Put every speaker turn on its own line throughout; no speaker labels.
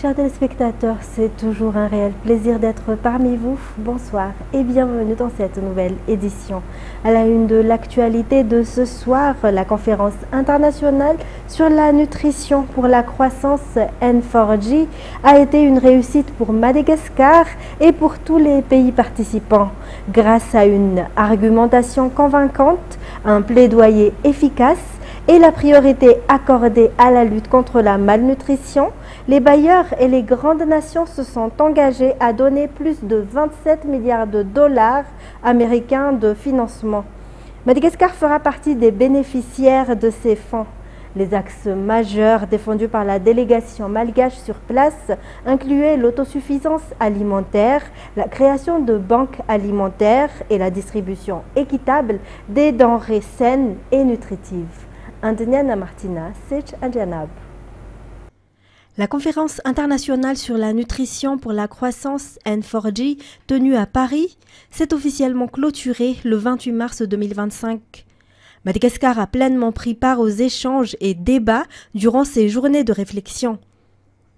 Chers téléspectateurs, c'est toujours un réel plaisir d'être parmi vous. Bonsoir et bienvenue dans cette nouvelle édition. À la une de l'actualité de ce soir, la conférence internationale sur la nutrition pour la croissance N4G a été une réussite pour Madagascar et pour tous les pays participants. Grâce à une argumentation convaincante, un plaidoyer efficace et la priorité accordée à la lutte contre la malnutrition, les bailleurs et les grandes nations se sont engagés à donner plus de 27 milliards de dollars américains de financement. Madagascar fera partie des bénéficiaires de ces fonds. Les axes majeurs défendus par la délégation malgache sur place incluaient l'autosuffisance alimentaire, la création de banques alimentaires et la distribution équitable des denrées saines et nutritives. Andeniana Martina, Sech Adjanab. La conférence internationale sur la nutrition pour la croissance N4G tenue à Paris s'est officiellement clôturée le 28 mars 2025. Madagascar a pleinement pris part aux échanges et débats durant ces journées de réflexion.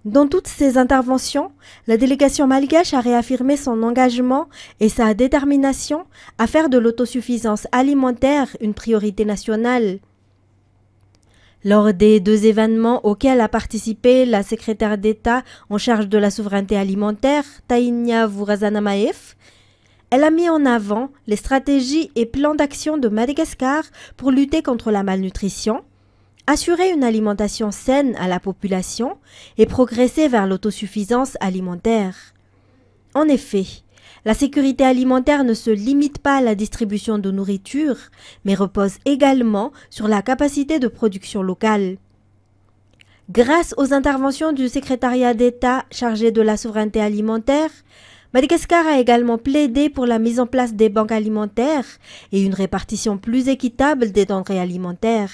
Dans toutes ces interventions, la délégation malgache a réaffirmé son engagement et sa détermination à faire de l'autosuffisance alimentaire une priorité nationale. Lors des deux événements auxquels a participé la secrétaire d'État en charge de la souveraineté alimentaire, Taïnia Vurazanamaev, elle a mis en avant les stratégies et plans d'action de Madagascar pour lutter contre la malnutrition, assurer une alimentation saine à la population et progresser vers l'autosuffisance alimentaire. En effet, la sécurité alimentaire ne se limite pas à la distribution de nourriture, mais repose également sur la capacité de production locale. Grâce aux interventions du secrétariat d'État chargé de la souveraineté alimentaire, Madagascar a également plaidé pour la mise en place des banques alimentaires et une répartition plus équitable des denrées alimentaires.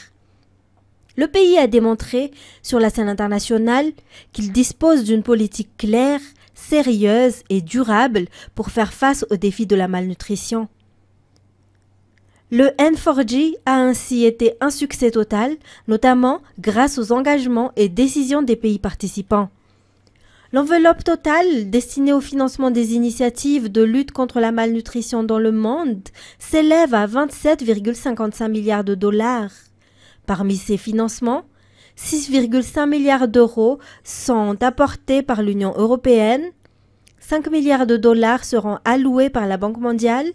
Le pays a démontré sur la scène internationale qu'il dispose d'une politique claire, sérieuse et durable pour faire face aux défis de la malnutrition. Le N4G a ainsi été un succès total, notamment grâce aux engagements et décisions des pays participants. L'enveloppe totale destinée au financement des initiatives de lutte contre la malnutrition dans le monde s'élève à 27,55 milliards de dollars. Parmi ces financements, 6,5 milliards d'euros sont apportés par l'Union européenne, 5 milliards de dollars seront alloués par la Banque mondiale,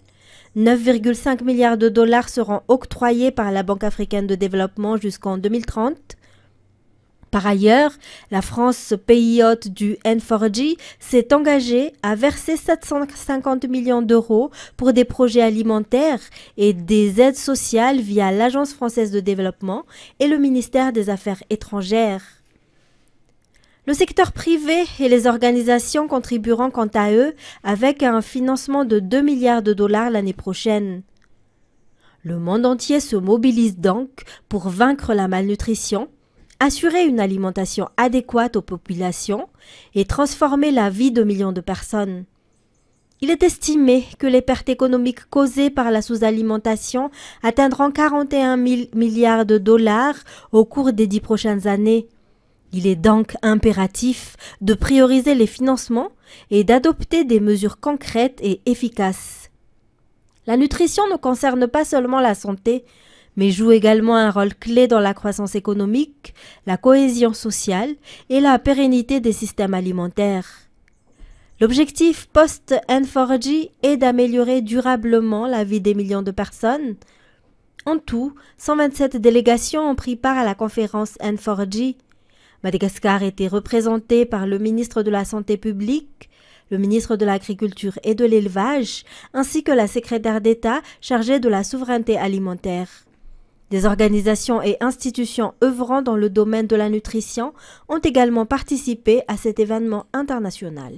9,5 milliards de dollars seront octroyés par la Banque africaine de développement jusqu'en 2030. Par ailleurs, la France, pays hôte du N4G, s'est engagée à verser 750 millions d'euros pour des projets alimentaires et des aides sociales via l'Agence française de développement et le ministère des Affaires étrangères. Le secteur privé et les organisations contribueront quant à eux avec un financement de 2 milliards de dollars l'année prochaine. Le monde entier se mobilise donc pour vaincre la malnutrition, assurer une alimentation adéquate aux populations et transformer la vie de millions de personnes. Il est estimé que les pertes économiques causées par la sous-alimentation atteindront 41 000 milliards de dollars au cours des 10 prochaines années. Il est donc impératif de prioriser les financements et d'adopter des mesures concrètes et efficaces. La nutrition ne concerne pas seulement la santé, mais joue également un rôle clé dans la croissance économique, la cohésion sociale et la pérennité des systèmes alimentaires. L'objectif post-N4G est d'améliorer durablement la vie des millions de personnes. En tout, 127 délégations ont pris part à la conférence N4G. Madagascar était représenté par le ministre de la Santé publique, le ministre de l'Agriculture et de l'Élevage, ainsi que la secrétaire d'État chargée de la souveraineté alimentaire. Des organisations et institutions œuvrant dans le domaine de la nutrition ont également participé à cet événement international.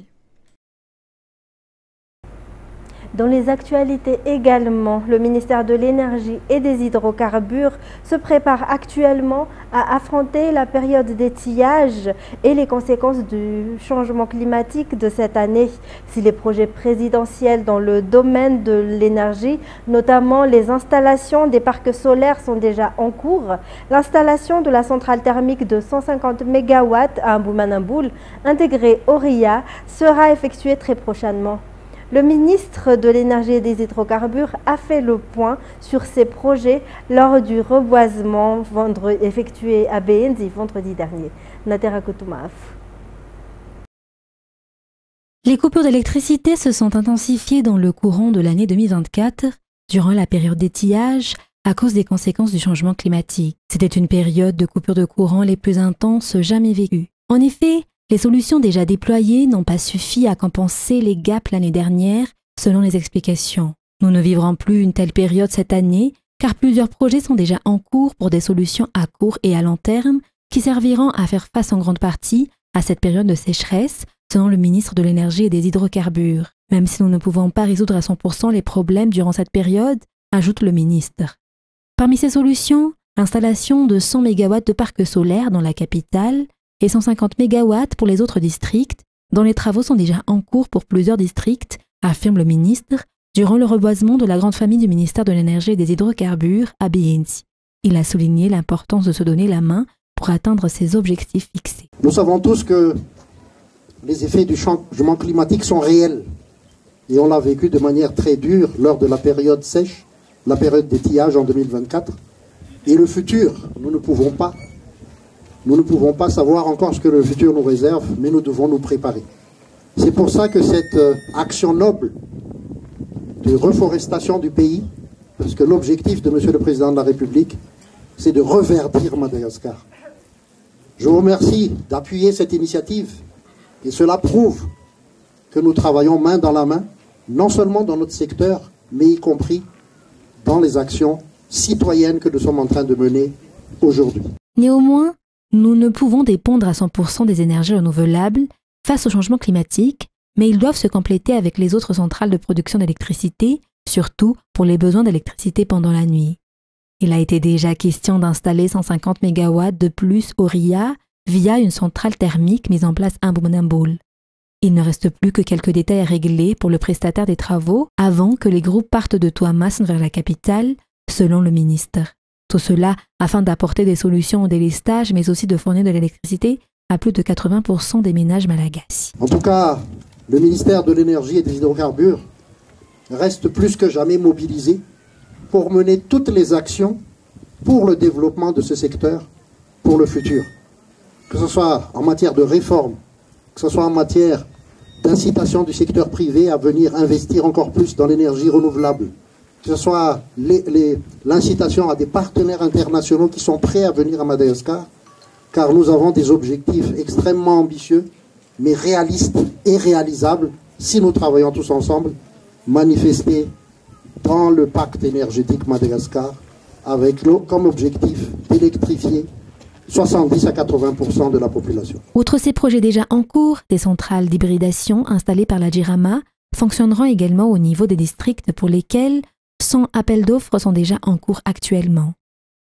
Dans les actualités également, le ministère de l'Énergie et des Hydrocarbures se prépare actuellement à affronter la période d'étiage et les conséquences du changement climatique de cette année. Si les projets présidentiels dans le domaine de l'énergie, notamment les installations des parcs solaires, sont déjà en cours, l'installation de la centrale thermique de 150 MW à Mboumanamboul, intégrée au RIA, sera effectuée très prochainement. Le ministre de l'Énergie et des Hydrocarbures a fait le point sur ces projets lors du reboisement effectué à Behenzi vendredi dernier. Natera Koutoumaf.
Les coupures d'électricité se sont intensifiées dans le courant de l'année 2024, durant la période d'étiage, à cause des conséquences du changement climatique. C'était une période de coupure de courant les plus intenses jamais vécues. En effet, les solutions déjà déployées n'ont pas suffi à compenser les gaps l'année dernière, selon les explications. Nous ne vivrons plus une telle période cette année, car plusieurs projets sont déjà en cours pour des solutions à court et à long terme qui serviront à faire face en grande partie à cette période de sécheresse, selon le ministre de l'Énergie et des Hydrocarbures. Même si nous ne pouvons pas résoudre à 100% les problèmes durant cette période, ajoute le ministre. Parmi ces solutions, l'installation de 100 MW de parcs solaires dans la capitale et 150 MW pour les autres districts, dont les travaux sont déjà en cours pour plusieurs districts, affirme le ministre, durant le reboisement de la grande famille du ministère de l'Énergie et des Hydrocarbures à Behenzi. Il a souligné l'importance de se donner la main pour atteindre ces objectifs fixés.
Nous savons tous que les effets du changement climatique sont réels et on l'a vécu de manière très dure lors de la période sèche, la période d'étiage en 2024. Et le futur, nous ne pouvons pas savoir encore ce que le futur nous réserve, mais nous devons nous préparer. C'est pour ça que cette action noble de reforestation du pays, parce que l'objectif de Monsieur le Président de la République, c'est de reverdir Madagascar. Je vous remercie d'appuyer cette initiative et cela prouve que nous travaillons main dans la main, non seulement dans notre secteur, mais y compris dans les actions citoyennes que nous sommes en train de mener aujourd'hui.
Néanmoins, nous ne pouvons dépendre à 100% des énergies renouvelables face au changement climatique, mais ils doivent se compléter avec les autres centrales de production d'électricité, surtout pour les besoins d'électricité pendant la nuit. Il a été déjà question d'installer 150 MW de plus au RIA via une centrale thermique mise en place à Mboumanamboul. Il ne reste plus que quelques détails à régler pour le prestataire des travaux avant que les groupes partent de Touamas vers la capitale, selon le ministre. Tout cela afin d'apporter des solutions au délestage, mais aussi de fournir de l'électricité à plus de 80% des ménages malagasy.
En tout cas, le ministère de l'Énergie et des Hydrocarbures reste plus que jamais mobilisé pour mener toutes les actions pour le développement de ce secteur pour le futur. Que ce soit en matière de réforme, que ce soit en matière d'incitation du secteur privé à venir investir encore plus dans l'énergie renouvelable, que ce soit l'incitation à des partenaires internationaux qui sont prêts à venir à Madagascar, car nous avons des objectifs extrêmement ambitieux, mais réalistes et réalisables si nous travaillons tous ensemble, manifestés dans le pacte énergétique Madagascar, avec comme objectif d'électrifier 70 à 80% de la population.
Outre ces projets déjà en cours, des centrales d'hybridation installées par la JIRAMA fonctionneront également au niveau des districts pour lesquels 100 appels d'offres sont déjà en cours actuellement.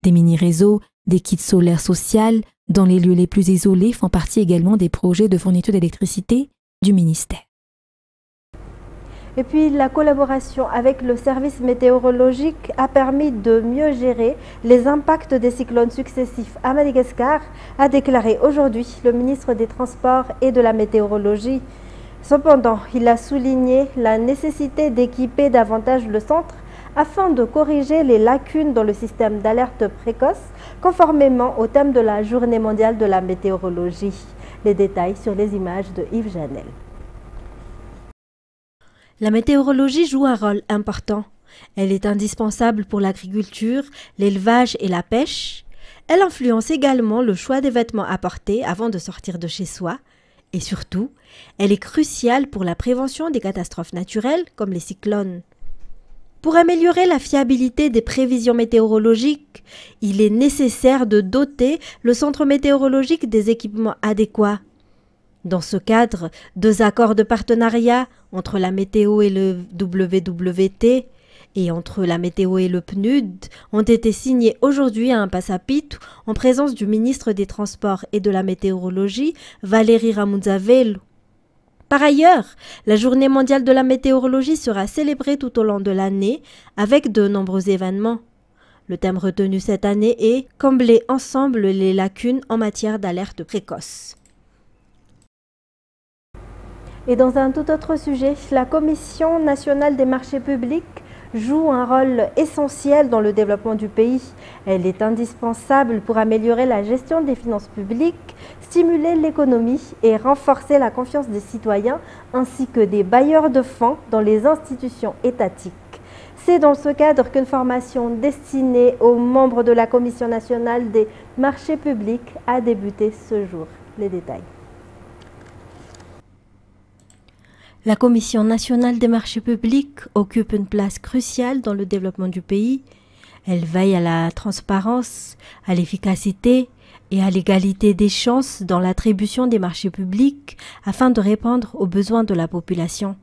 Des mini-réseaux, des kits solaires sociaux dans les lieux les plus isolés font partie également des projets de fourniture d'électricité du ministère.
Et puis la collaboration avec le service météorologique a permis de mieux gérer les impacts des cyclones successifs à Madagascar, a déclaré aujourd'hui le ministre des Transports et de la Météorologie. Cependant, il a souligné la nécessité d'équiper davantage le centre afin de corriger les lacunes dans le système d'alerte précoce, conformément au thème de la Journée mondiale de la météorologie. Les détails sur les images de Yves Janel. La météorologie joue un rôle important. Elle est indispensable pour l'agriculture, l'élevage et la pêche. Elle influence également le choix des vêtements à porter avant de sortir de chez soi. Et surtout, elle est cruciale pour la prévention des catastrophes naturelles comme les cyclones. Pour améliorer la fiabilité des prévisions météorologiques, il est nécessaire de doter le centre météorologique des équipements adéquats. Dans ce cadre, 2 accords de partenariat entre la météo et le WWT et entre la météo et le PNUD ont été signés aujourd'hui à un Passapitou en présence du ministre des Transports et de la Météorologie, Valérie Ramunzavelo. Par ailleurs, la Journée mondiale de la météorologie sera célébrée tout au long de l'année avec de nombreux événements. Le thème retenu cette année est « Combler ensemble les lacunes en matière d'alerte précoce ». Et dans un tout autre sujet, la Commission nationale des marchés publics joue un rôle essentiel dans le développement du pays. Elle est indispensable pour améliorer la gestion des finances publiques, stimuler l'économie et renforcer la confiance des citoyens ainsi que des bailleurs de fonds dans les institutions étatiques. C'est dans ce cadre qu'une formation destinée aux membres de la Commission nationale des marchés publics a débuté ce jour. Les détails. La Commission nationale des marchés publics occupe une place cruciale dans le développement du pays. Elle veille à la transparence, à l'efficacité et à l'égalité des chances dans l'attribution des marchés publics afin de répondre aux besoins de la population.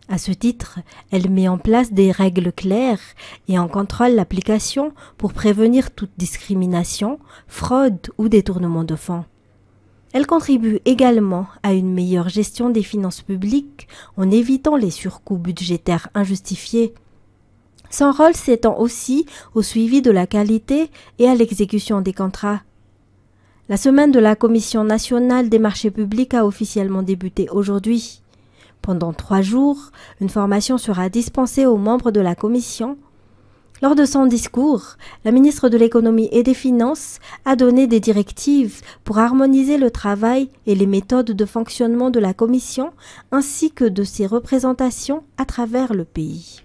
À ce titre, elle met en place des règles claires et en contrôle l'application pour prévenir toute discrimination, fraude ou détournement de fonds. Elle contribue également à une meilleure gestion des finances publiques en évitant les surcoûts budgétaires injustifiés. Son rôle s'étend aussi au suivi de la qualité et à l'exécution des contrats. La semaine de la Commission nationale des marchés publics a officiellement débuté aujourd'hui. Pendant 3 jours, une formation sera dispensée aux membres de la Commission. Lors de son discours, la ministre de l'Économie et des Finances a donné des directives pour harmoniser le travail et les méthodes de fonctionnement de la Commission ainsi que de ses représentations à travers le pays.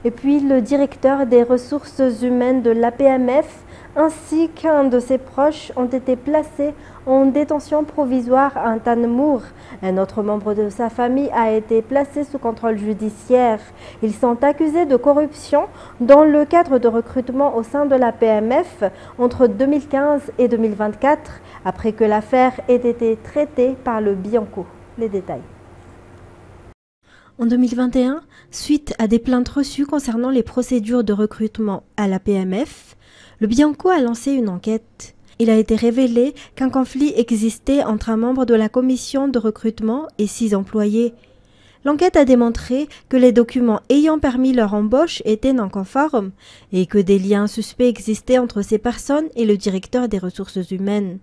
Et puis le directeur des ressources humaines de l'APMF ainsi qu'un de ses proches ont été placés en détention provisoire à Tanmour. Un autre membre de sa famille a été placé sous contrôle judiciaire. Ils sont accusés de corruption dans le cadre de recrutement au sein de l'APMF entre 2015 et 2024, après que l'affaire ait été traitée par le Bianco. Les détails. En 2021, suite à des plaintes reçues concernant les procédures de recrutement à l'APMF, le Bianco a lancé une enquête. Il a été révélé qu'un conflit existait entre un membre de la commission de recrutement et 6 employés. L'enquête a démontré que les documents ayant permis leur embauche étaient non conformes et que des liens suspects existaient entre ces personnes et le directeur des ressources humaines.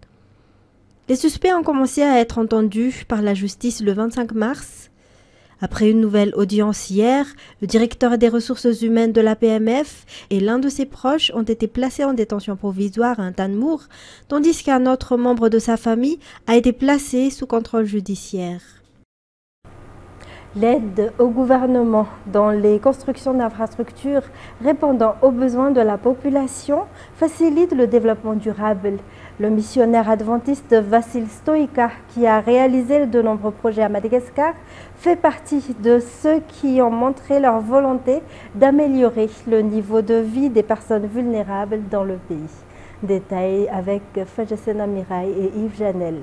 Les suspects ont commencé à être entendus par la justice le 25 mars. Après une nouvelle audience hier, le directeur des ressources humaines de l'APMF et l'un de ses proches ont été placés en détention provisoire à Tanmour, tandis qu'un autre membre de sa famille a été placé sous contrôle judiciaire. L'aide au gouvernement dans les constructions d'infrastructures répondant aux besoins de la population facilite le développement durable. Le missionnaire adventiste Vasil Stoïka, qui a réalisé de nombreux projets à Madagascar, fait partie de ceux qui ont montré leur volonté d'améliorer le niveau de vie des personnes vulnérables dans le pays. Détail avec Fajasena Mirai et Yves Janel.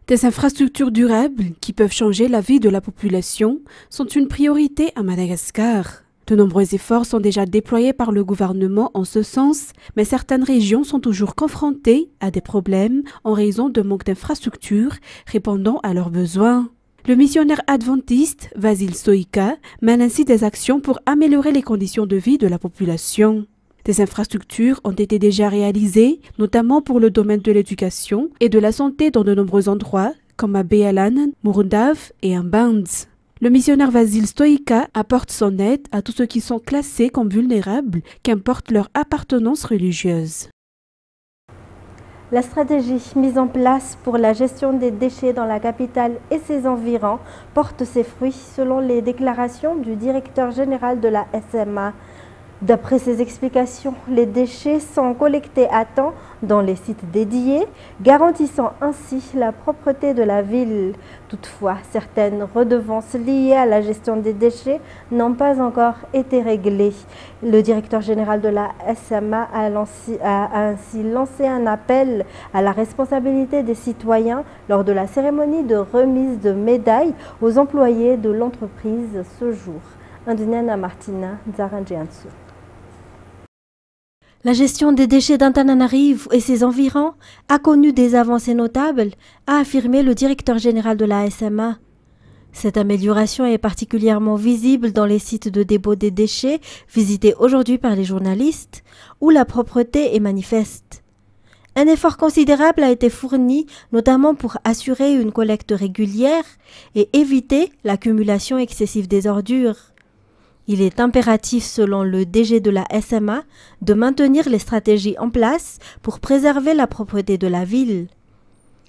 Des infrastructures durables qui peuvent changer la vie de la population sont une priorité à Madagascar. De nombreux efforts sont déjà déployés par le gouvernement en ce sens, mais certaines régions sont toujours confrontées à des problèmes en raison de manque d'infrastructures répondant à leurs besoins. Le missionnaire adventiste Vasil Stoïka mène ainsi des actions pour améliorer les conditions de vie de la population. Des infrastructures ont été déjà réalisées, notamment pour le domaine de l'éducation et de la santé dans de nombreux endroits, comme à Bealan, Murundav et Ambands. Le missionnaire Vasil Stoïka apporte son aide à tous ceux qui sont classés comme vulnérables, qu'importe leur appartenance religieuse.
La stratégie mise en place pour la gestion des déchets dans la capitale et ses environs porte ses fruits selon les déclarations du directeur général de la SMA, D'après ses explications, les déchets sont collectés à temps dans les sites dédiés, garantissant ainsi la propreté de la ville. Toutefois, certaines redevances liées à la gestion des déchets n'ont pas encore été réglées. Le directeur général de la SMA a ainsi lancé un appel à la responsabilité des citoyens lors de la cérémonie de remise de médailles aux employés de l'entreprise ce jour. Induniana Martina, Zaranjiansu.
La gestion des déchets d'Antananarivo et ses environs a connu des avancées notables, a affirmé le directeur général de la SMA. Cette amélioration est particulièrement visible dans les sites de dépôt des déchets visités aujourd'hui par les journalistes, où la propreté est manifeste. Un effort considérable a été fourni, notamment pour assurer une collecte régulière et éviter l'accumulation excessive des ordures. Il est impératif, selon le DG de la SMA, de maintenir les stratégies en place pour préserver la propreté de la ville.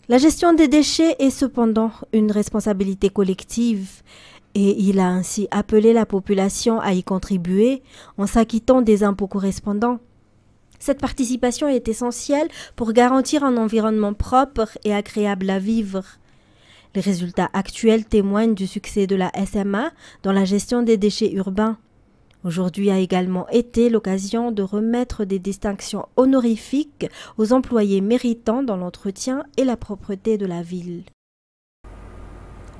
La gestion des déchets est cependant une responsabilité collective et il a ainsi appelé la population à y contribuer en s'acquittant des impôts correspondants. Cette participation est essentielle pour garantir un environnement propre et agréable à vivre. Les résultats actuels témoignent du succès de la SMA dans la gestion des déchets urbains. Aujourd'hui a également été l'occasion de remettre des distinctions honorifiques aux employés méritants dans l'entretien et la propreté de la ville.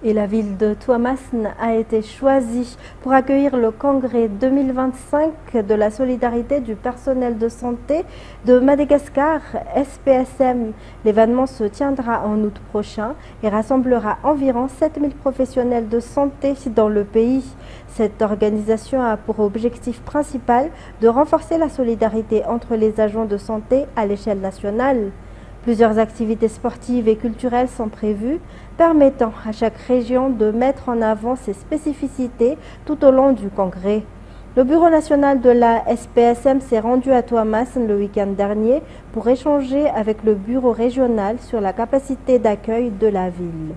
Et la ville de Tuamasin a été choisie pour accueillir le congrès 2025 de la solidarité du personnel de santé de Madagascar, SPSM. L'événement se tiendra en août prochain et rassemblera environ 7000 professionnels de santé dans le pays. Cette organisation a pour objectif principal de renforcer la solidarité entre les agents de santé à l'échelle nationale. Plusieurs activités sportives et culturelles sont prévues, permettant à chaque région de mettre en avant ses spécificités tout au long du congrès. Le bureau national de la SPSM s'est rendu à Tuamasin le week-end dernier pour échanger avec le bureau régional sur la capacité d'accueil de la ville.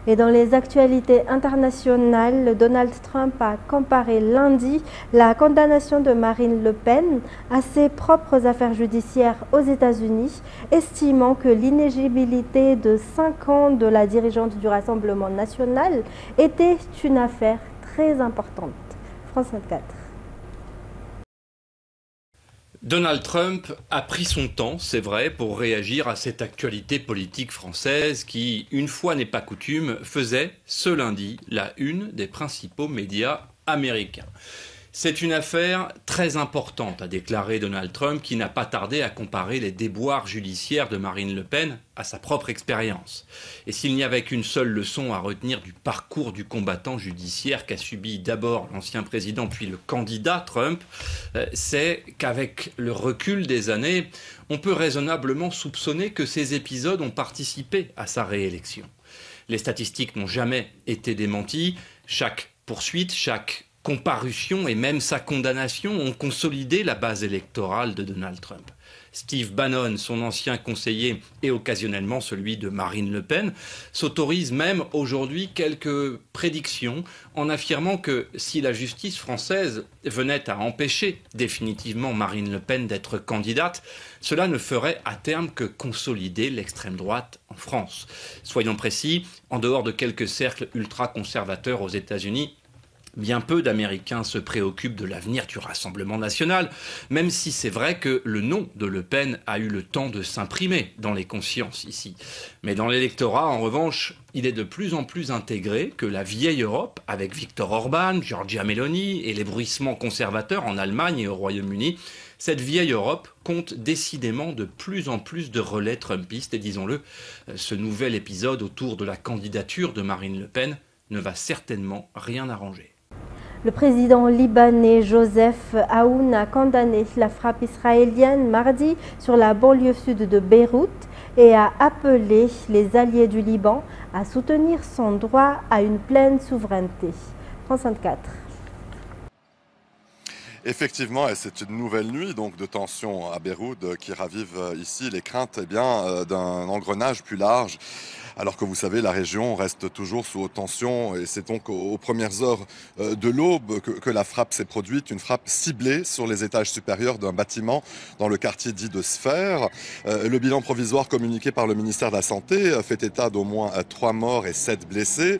Et dans les actualités internationales, Donald Trump a comparé lundi la condamnation de Marine Le Pen à ses propres affaires judiciaires aux États-Unis, estimant que l'inéligibilité de 5 ans de la dirigeante du Rassemblement national était une affaire très importante. France 24.
Donald Trump a pris son temps, c'est vrai, pour réagir à cette actualité politique française qui, une fois n'est pas coutume, faisait ce lundi la une des principaux médias américains. C'est une affaire très importante, a déclaré Donald Trump, qui n'a pas tardé à comparer les déboires judiciaires de Marine Le Pen à sa propre expérience. Et s'il n'y avait qu'une seule leçon à retenir du parcours du combattant judiciaire qu'a subi d'abord l'ancien président puis le candidat Trump, c'est qu'avec le recul des années, on peut raisonnablement soupçonner que ces épisodes ont participé à sa réélection. Les statistiques n'ont jamais été démenties. Chaque poursuite, chaque comparution et même sa condamnation ont consolidé la base électorale de Donald Trump. Steve Bannon, son ancien conseiller et occasionnellement celui de Marine Le Pen, s'autorise même aujourd'hui quelques prédictions en affirmant que si la justice française venait à empêcher définitivement Marine Le Pen d'être candidate, cela ne ferait à terme que consolider l'extrême droite en France. Soyons précis, en dehors de quelques cercles ultra-conservateurs aux États-Unis, bien peu d'Américains se préoccupent de l'avenir du Rassemblement national, même si c'est vrai que le nom de Le Pen a eu le temps de s'imprimer dans les consciences ici. Mais dans l'électorat, en revanche, il est de plus en plus intégré que la vieille Europe, avec Viktor Orban, Giorgia Meloni et les bruissements conservateurs en Allemagne et au Royaume-Uni, cette vieille Europe compte décidément de plus en plus de relais trumpistes. Et disons-le, ce nouvel épisode autour de la candidature de Marine Le Pen ne va certainement rien arranger.
Le président libanais Joseph Aoun a condamné la frappe israélienne mardi sur la banlieue sud de Beyrouth et a appelé les alliés du Liban à soutenir son droit à une pleine souveraineté. France 24.
Effectivement, et c'est une nouvelle nuit donc de tension à Beyrouth qui ravive ici les craintes d'un engrenage plus large alors que vous savez, la région reste toujours sous haute tension et c'est donc aux premières heures de l'aube que la frappe s'est produite, une frappe ciblée sur les étages supérieurs d'un bâtiment dans le quartier dit de Sphère. Le bilan provisoire communiqué par le ministère de la Santé fait état d'au moins 3 morts et 7 blessés.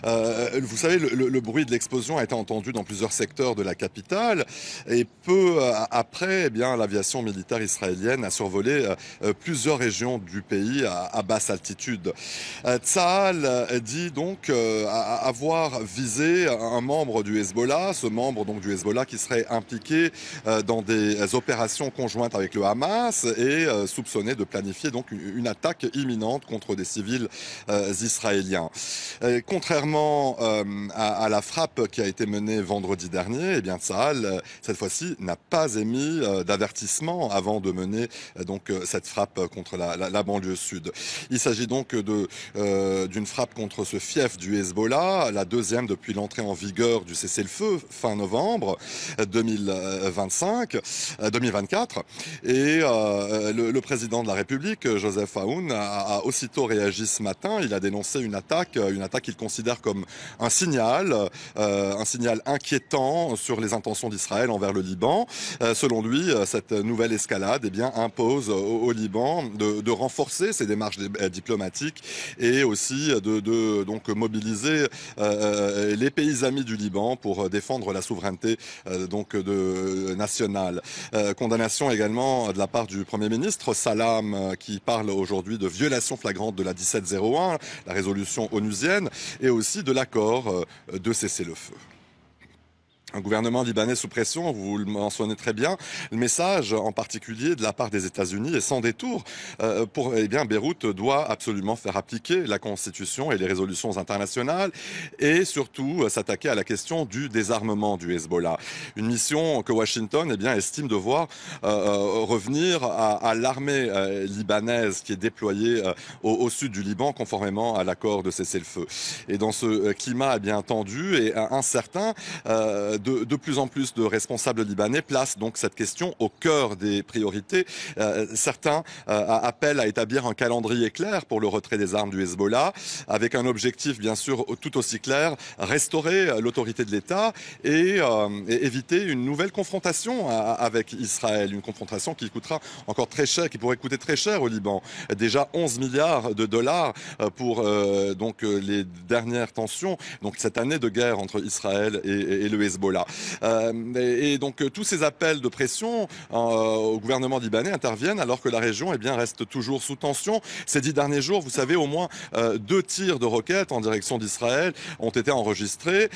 Vous savez, le bruit de l'explosion a été entendu dans plusieurs secteurs de la capitale et peu après, eh bien, l'aviation militaire israélienne a survolé plusieurs régions du pays à basse altitude. Tsahal dit donc avoir visé un membre du Hezbollah, ce membre donc du Hezbollah qui serait impliqué dans des opérations conjointes avec le Hamas et soupçonné de planifier donc une attaque imminente contre des civils israéliens. Contrairement à la frappe qui a été menée vendredi dernier, eh bien Tsahal cette fois-ci n'a pas émis d'avertissement avant de mener donc cette frappe contre la banlieue sud. Il s'agit donc d'une frappe contre ce fief du Hezbollah, la deuxième depuis l'entrée en vigueur du cessez-le-feu fin novembre 2024. Et le président de la République, Joseph Aoun, a aussitôt réagi ce matin. Il a dénoncé une attaque qu'il considère comme un signal inquiétant sur les intentions d'Israël envers le Liban. Selon lui, cette nouvelle escalade eh bien, impose au Liban de renforcer ses démarches diplomatiques et aussi donc mobiliser les pays amis du Liban pour défendre la souveraineté nationale. Condamnation également de la part du Premier ministre Salam qui parle aujourd'hui de violation flagrante de la 1701, la résolution onusienne, et aussi de l'accord de cessez-le-feu. Un gouvernement libanais sous pression, vous le mentionnez très bien. Le message, en particulier de la part des États-Unis, est sans détour. Beyrouth doit absolument faire appliquer la Constitution et les résolutions internationales et surtout s'attaquer à la question du désarmement du Hezbollah. Une mission que Washington estime devoir revenir à l'armée libanaise qui est déployée au sud du Liban conformément à l'accord de cessez-le-feu. Et dans ce climat bien tendu et incertain, de plus en plus de responsables libanais placent donc cette question au cœur des priorités. Certains appellent à établir un calendrier clair pour le retrait des armes du Hezbollah, avec un objectif bien sûr tout aussi clair, restaurer l'autorité de l'État et éviter une nouvelle confrontation avec Israël, une confrontation qui coûtera encore très cher, qui pourrait coûter très cher au Liban. Déjà 11 milliards de dollars pour les dernières tensions, donc cette année de guerre entre Israël et le Hezbollah. Et donc tous ces appels de pression au gouvernement libanais interviennent alors que la région reste toujours sous tension. Ces 10 derniers jours, vous savez, au moins 2 tirs de roquettes en direction d'Israël ont été enregistrés,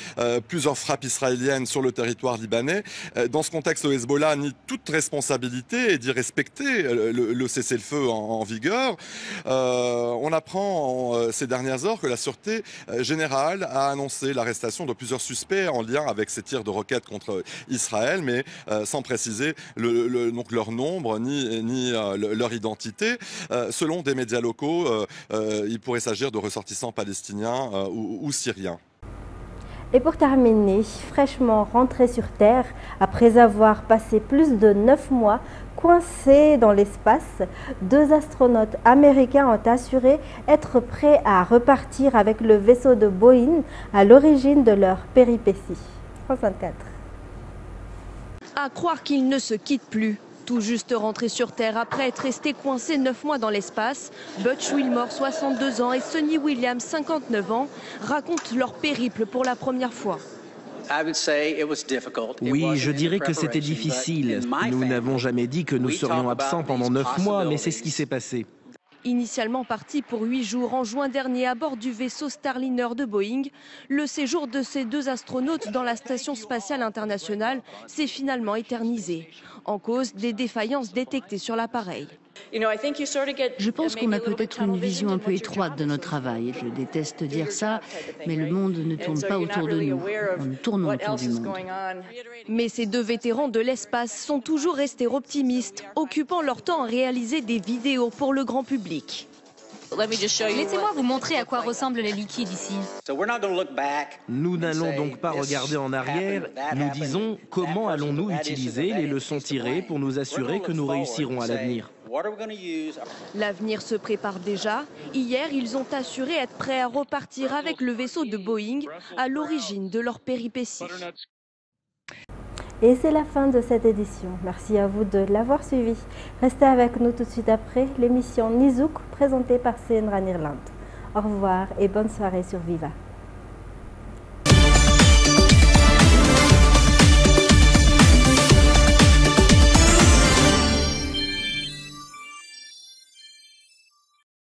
plusieurs frappes israéliennes sur le territoire libanais. Dans ce contexte, le Hezbollah nie toute responsabilité et dit respecter le cessez-le-feu en vigueur. On apprend ces dernières heures que la Sûreté générale a annoncé l'arrestation de plusieurs suspects en lien avec ces tirs de roquettes contre Israël, mais sans préciser donc leur nombre ni leur identité. Selon des médias locaux, il pourrait s'agir de ressortissants palestiniens ou syriens.
Et pour terminer, fraîchement rentrés sur Terre, après avoir passé plus de 9 mois coincés dans l'espace, 2 astronautes américains ont assuré être prêts à repartir avec le vaisseau de Boeing à l'origine de leur péripétie. France 24.
À croire qu'ils ne se quittent plus. Tout juste rentrés sur Terre après être restés coincés 9 mois dans l'espace, Butch Wilmore, 62 ans, et Sonny Williams, 59 ans, racontent leur périple pour la première fois.
Oui, je dirais que c'était difficile. Nous n'avons jamais dit que nous serions absents pendant 9 mois, mais c'est ce qui s'est passé.
Initialement parti pour 8 jours en juin dernier à bord du vaisseau Starliner de Boeing, le séjour de ces 2 astronautes dans la Station spatiale internationale s'est finalement éternisé, en cause des défaillances détectées sur l'appareil.
Je pense qu'on a peut-être une vision un peu étroite de notre travail. Je déteste dire ça, mais le monde ne tourne pas autour de nous. Nous tournons autour du monde.
Mais ces 2 vétérans de l'espace sont toujours restés optimistes, occupant leur temps à réaliser des vidéos pour le grand public.
Laissez-moi vous montrer à quoi ressemblent les liquides ici.
Nous n'allons donc pas regarder en arrière, nous disons comment allons-nous utiliser les leçons tirées pour nous assurer que nous réussirons à l'avenir.
L'avenir se prépare déjà. Hier, ils ont assuré être prêts à repartir avec le vaisseau de Boeing à l'origine de leur péripétie.
Et c'est la fin de cette édition. Merci à vous de l'avoir suivi. Restez avec nous tout de suite après l'émission Nizouk présentée par CNRA Irlande. Au revoir et bonne soirée sur Viva.